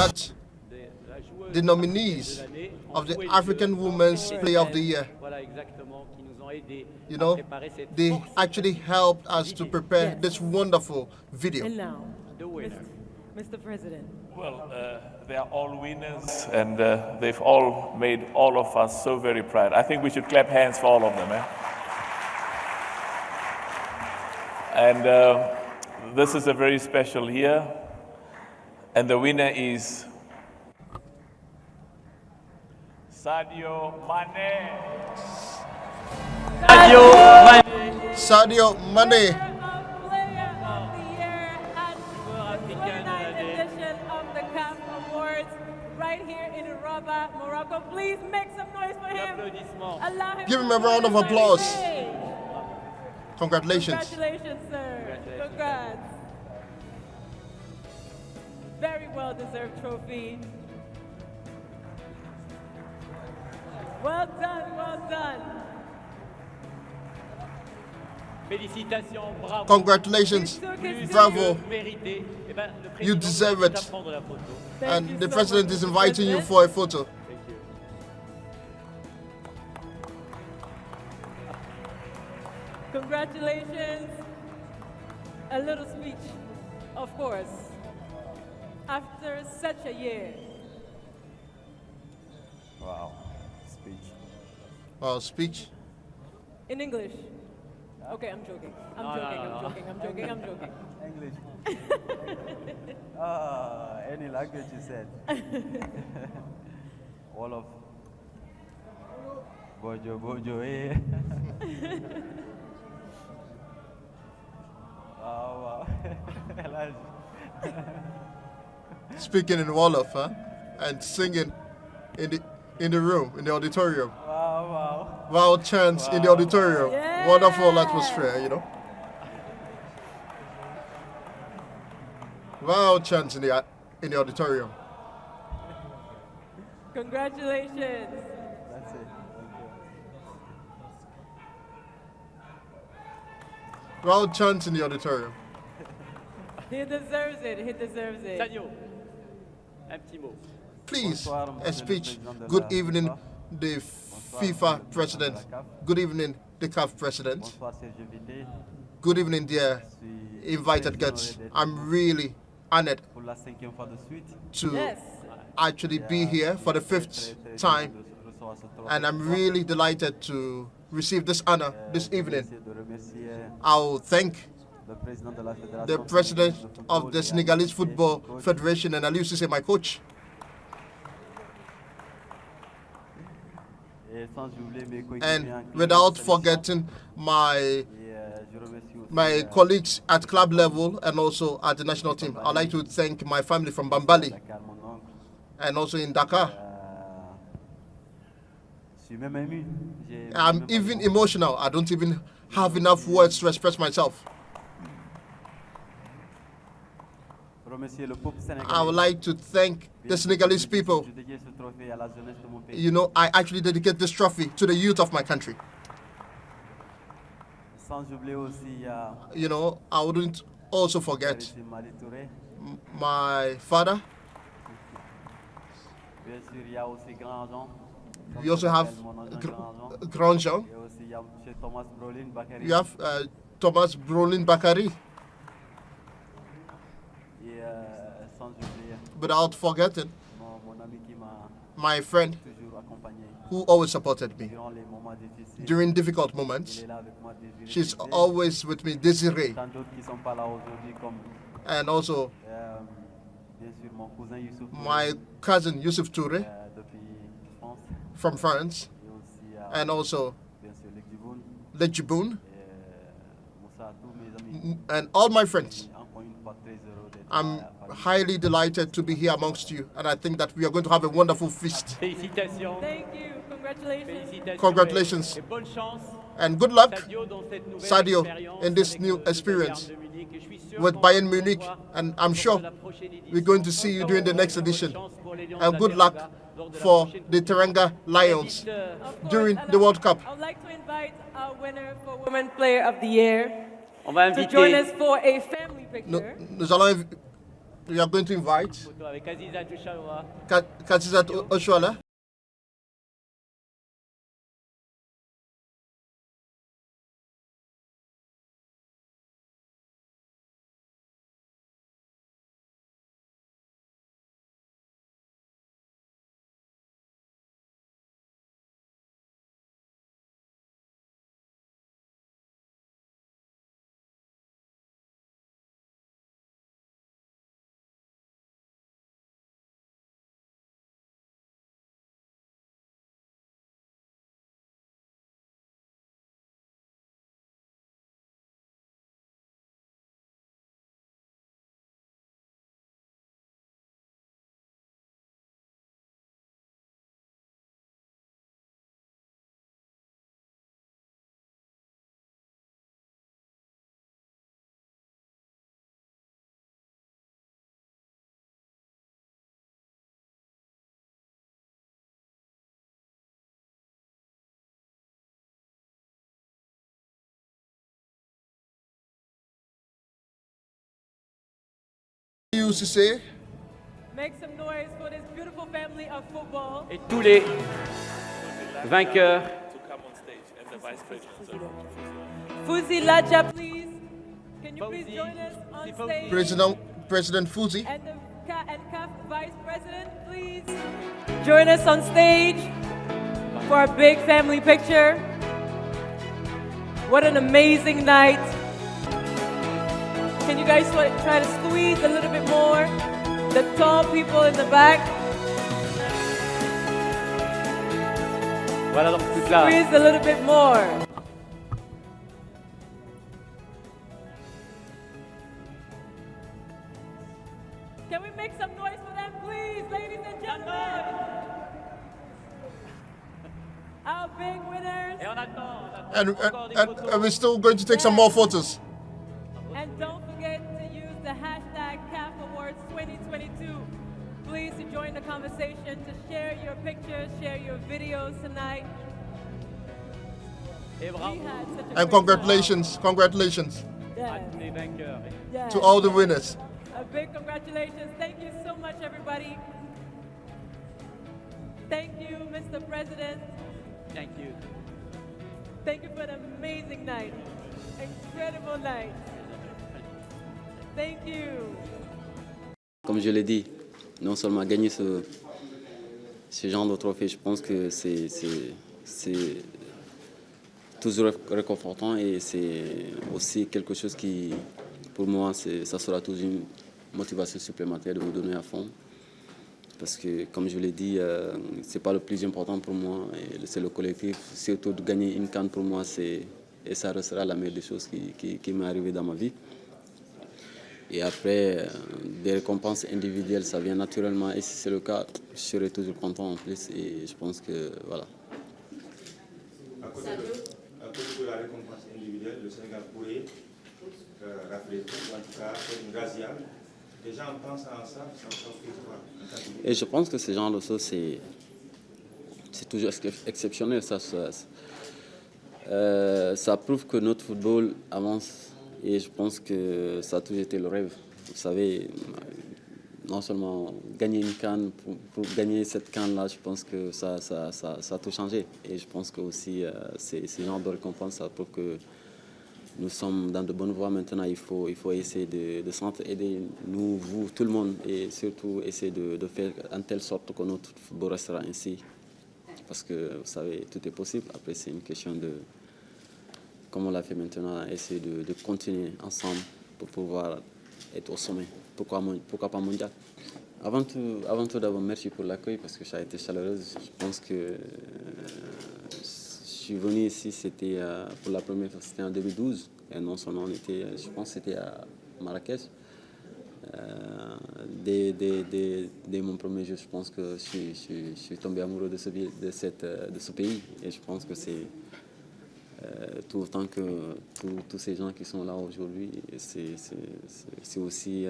that the nominees of the African Women's Player of the Year, you know, they actually helped us to prepare this wonderful video. And now, Mr. President. Well, they are all winners, and they've all made all of us so very proud. I think we should clap hands for all of them. And this is a very special year, and the winner is Sadio Mane. Sadio Mane. Right here in Rabat, Morocco. Please make some noise for him. Allow him. Give him a round of applause. Congratulations. Congratulations, sir. Congrats. Very well-deserved trophy. Well done, well done. Félicitations, bravo. Congratulations. Bravo. You deserve it. And the president is inviting you for a photo. Congratulations. A little speech, of course. After such a year. Wow, speech. Wow, speech. In English. Okay, I'm joking. I'm joking. English. Any language you said. All of Bojo, eh? Wow. Speaking in Wolof, huh? And singing in the room, in the auditorium. Wow. Wow, chants in the auditorium. Yeah. Wonderful atmosphere, you know. Wow, chants in the auditorium. Congratulations. That's it. Wow, chants in the auditorium. He deserves it. He deserves it. Sadio, un petit mot. Please, Bonsoir, a Monsieur le speech. Président de Good la evening, FIFA. the Bonsoir, FIFA Monsieur le president. Président de la CAF. Good evening, the CAF president. Bonsoir, chers invités. Good evening, dear Je suis invited très guests. honoré d'être I'm really honored pour la 5e fois de suite. to Yes. actually be here for the fifth time, and I'm really delighted to receive this honor this evening. De remercier I'll thank le président de la Fédération the president sénégalaise de of the football et Senegalese associé Football coach. Federation, and Aliou Cissé, my coach. Et sans oublier mes coéquipiers And en club without de sélection. forgetting my Et, je remercie aussi, my colleagues at club level and also at the national team. I'd like to thank my family from Bambali Dakar, mon oncle. and also in Dakar. Je suis même ému. I'm même even pas- emotional. I don't even have enough words to express myself. Remercier le peuple sénégalais. I would like to thank the Senegalese people. Je dédie ce trophée à la jeunesse de mon pays. You know, I actually dedicate this trophy to the youth of my country. Sans oublier aussi You know, I wouldn't also forget Ici Mali Touré. my father. Bien sûr, il y a aussi Grand Jean. We also have Mon oncle Grand Jean. Grand Jean. Et aussi il y a M. Thomas Brolin Bakary. We have Thomas Brolin Bakari. Et sans oublier Without forgetting mon ami qui m'a my friend toujours accompagné who always supported me durant les moments difficiles. during difficult Il moments. est là avec moi, Désiré She's Désiré. always with me, Desiree, Tant d'autres qui ne sont pas là aujourd'hui, comme and also bien sûr mon cousin Youssouf Touré, my cousin Yusuf Toure depuis France. from France, Et aussi and also bien sûr Luc Diboun. Lejiboun, Moussa, tous mes amis. and all my friends. Encore une fois, très heureux d'être I'm là parmi vous. highly delighted to be here amongst you, and I think that we are going to have a wonderful feast. Félicitations. Thank you. Congratulations. Félicitations. Congratulations. Et bonne chance. And good luck Sadio, dans cette nouvelle Sadio, expérience in this avec new le experience Bayern de Munich. Et je suis sûr with qu'on Bayern va se Munich, revoir and I'm lors sure de la prochaine édition. we're going to see you during the next Bonne edition. chance pour les Lions And de good la luck Teranga lors de la for prochaine the Teranga Lions Of course, during and the World Cup. I would like to invite our winner for Women Player of the Year On va to join inviter us for a family Nous, picture. nous allons We are going to invite Photo avec Aziza Touchaoua. Kazizat Oshuala. You used to say, Make some noise for this beautiful family of football. Et tous les vainqueurs. To come on stage and the vice president. Fuzi Laja, please. Can you please Fauzi, join us on si Fauzi. stage? President Fuzi. And the CAF Vice President, please join us on stage for a big family picture. What an amazing night. Can you guys try to squeeze a little bit more? The tall people in the back, Voilà donc tout là. squeeze a little bit more. Can we make some noise for them, please, ladies and gentlemen? Our big winners. Et on attend And, encore des and photos. we're still going to take some more photos. And don't forget to use the hashtag CAF Awards 2022. Please to join the conversation, to share your pictures, share your videos tonight. Et We bravo had such a And great congratulations, congratulations time. Yeah, à tous les vainqueurs. yeah. to all the winners. A big congratulations. Thank you so much, everybody. Thank you, Mr. President. Thank you. Thank you for an amazing night. Incredible night. Thank you. Comme je l'ai dit, non seulement gagner ce genre de trophée, je pense que c'est toujours réconfortant et c'est aussi quelque chose qui, pour moi, ça sera toujours une motivation supplémentaire de me donner à fond. Parce que, comme je l'ai dit, c'est pas le plus important pour moi, c'est le collectif. Surtout de gagner une CAN pour moi, et ça restera la meilleure des choses qui m'est arrivée dans ma vie. Et après, des récompenses individuelles, ça vient naturellement. Et si c'est le cas, je serai toujours content en plus. Et je pense que, voilà. À côté de la récompense individuelle, le Sénégal pourrait rafler, ou en tout cas faire une razzia. Les gens pensent à ça, ça fait quoi? Et je pense que ce genre de choses, c'est toujours exceptionnel. Ça prouve que notre football avance. Et je pense que ça a toujours été le rêve. Vous savez, non seulement gagner une CAN, pour gagner cette CAN-là, je pense que ça a tout changé. Et je pense que aussi, ce genre de récompense, ça prouve que nous sommes dans de bonnes voies. Maintenant, il faut essayer de s'entraider, nous, vous, tout le monde, et surtout essayer de faire en telle sorte que notre football restera ainsi. Parce que, vous savez, tout est possible. Après, c'est une question de, comme on l'a fait maintenant, essayer de continuer ensemble pour pouvoir être au sommet. Pourquoi pas mondial? Avant tout d'abord, merci pour l'accueil parce que ça a été chaleureuse. Je pense que je suis venu ici, c'était pour la première fois, c'était en 2012. Et non seulement je pense que c'était à Marrakech. Dès mon premier jour, je pense que je suis tombé amoureux de ce pays. Et je pense que c'est tout autant que tous ces gens qui sont là aujourd'hui, c'est aussi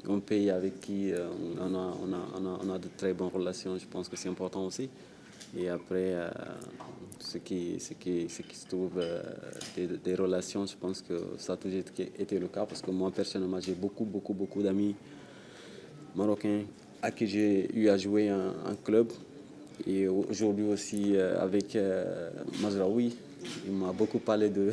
un pays avec qui on a de très bonnes relations. Je pense que c'est important aussi. Et après, ce qui se trouve des relations, je pense que ça a toujours été le cas parce que moi, personnellement, j'ai beaucoup d'amis marocains à qui j'ai eu à jouer en club. Et aujourd'hui aussi avec Mazraoui, il m'a beaucoup parlé de...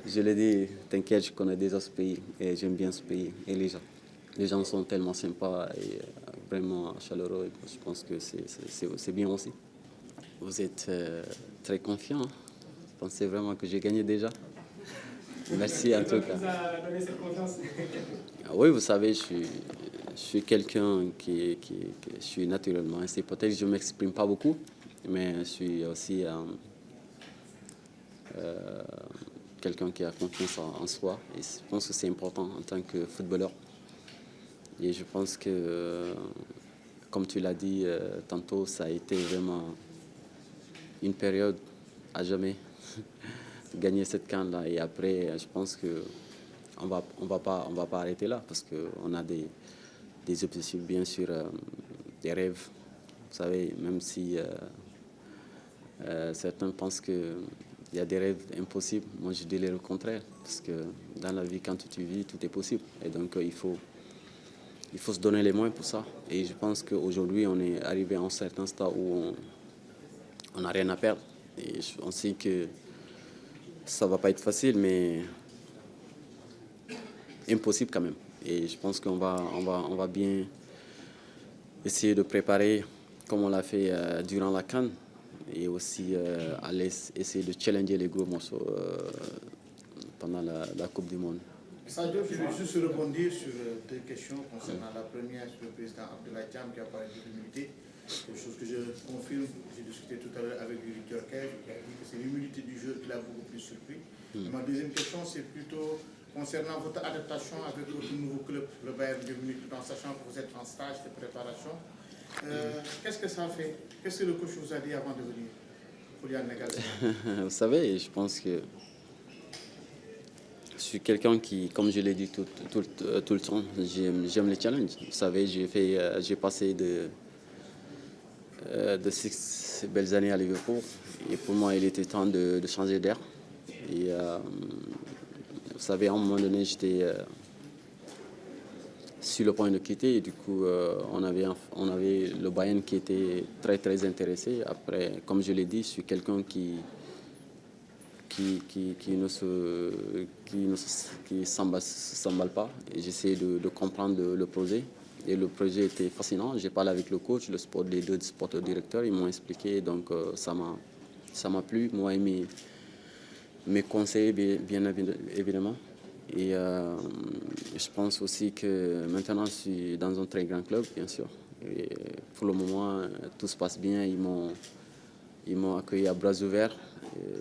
Je l'ai dit, t'inquiète, je connais déjà ce pays et j'aime bien ce pays. Et les gens sont tellement sympas et vraiment chaleureux. Je pense que c'est bien aussi. Vous êtes très confiant. Vous pensez vraiment que j'ai gagné déjà? Merci en tout cas. Vous a donné cette confiance? Oui, vous savez, je suis quelqu'un qui je suis naturellement ainsi. Peut-être que je ne m'exprime pas beaucoup, mais je suis aussi quelqu'un qui a confiance en soi. Et je pense que c'est important en tant que footballeur. Et je pense que, comme tu l'as dit tantôt, ça a été vraiment une période à jamais de gagner cette CAN-là. Et après, je pense qu'on on va pas arrêter là parce qu'on a des objectifs, bien sûr, des rêves. Vous savez, même si certains pensent qu'il y a des rêves impossibles, moi je dis le contraire. Parce que dans la vie, quand tu vis, tout est possible. Et donc, il faut se donner les moyens pour ça. Et je pense qu'aujourd'hui, on est arrivé à un certain stade où on n'a rien à perdre. Et on sait que ça ne va pas être facile, mais impossible quand même. Et je pense qu'on va bien essayer de préparer comme on l'a fait durant la CAN et aussi aller essayer de challenger les gros morceaux pendant la Coupe du Monde. Sadio, je vais juste rebondir sur deux questions concernant la première sur le président Abdoulaye Thiam qui a parlé de l'humilité. Quelque chose que je confirme, j'ai discuté tout à l'heure avec Yuri Djorkaeff qui a dit que c'est l'humilité du jeu qui l'a beaucoup plus surpris. Ma deuxième question, c'est plutôt concernant votre adaptation avec votre nouveau club, le Bayern de Munich, tout en sachant que vous êtes en stage de préparation. Qu'est-ce que ça a fait? Qu'est-ce que le coach vous a dit avant de venir? Vous savez, je pense que je suis quelqu'un qui, comme je l'ai dit tout le temps, j'aime les challenges. Vous savez, j'ai passé de 6 belles années à Liverpool. Et pour moi, il était temps de changer d'air. Et vous savez, à un moment donné, j'étais sur le point de quitter. Et du coup, on avait le Bayern qui était très intéressé. Après, comme je l'ai dit, je suis quelqu'un qui s'emballe pas. Et j'essaie de comprendre le projet. Et le projet était fascinant. J'ai parlé avec le coach, les deux sports directeurs, ils m'ont expliqué. Donc ça m'a plu. Moi et mes conseils, bien évidemment. Et je pense aussi que maintenant, je suis dans un très grand club, bien sûr. Et pour le moment, tout se passe bien. Ils m'ont accueilli à bras ouverts.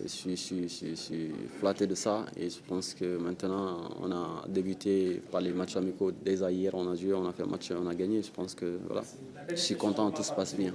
Je suis flatté de ça et je pense que maintenant on a débuté par les matchs amicaux. Déjà hier on a joué, on a fait un match, on a gagné. Je pense que voilà, je suis content, tout se passe bien.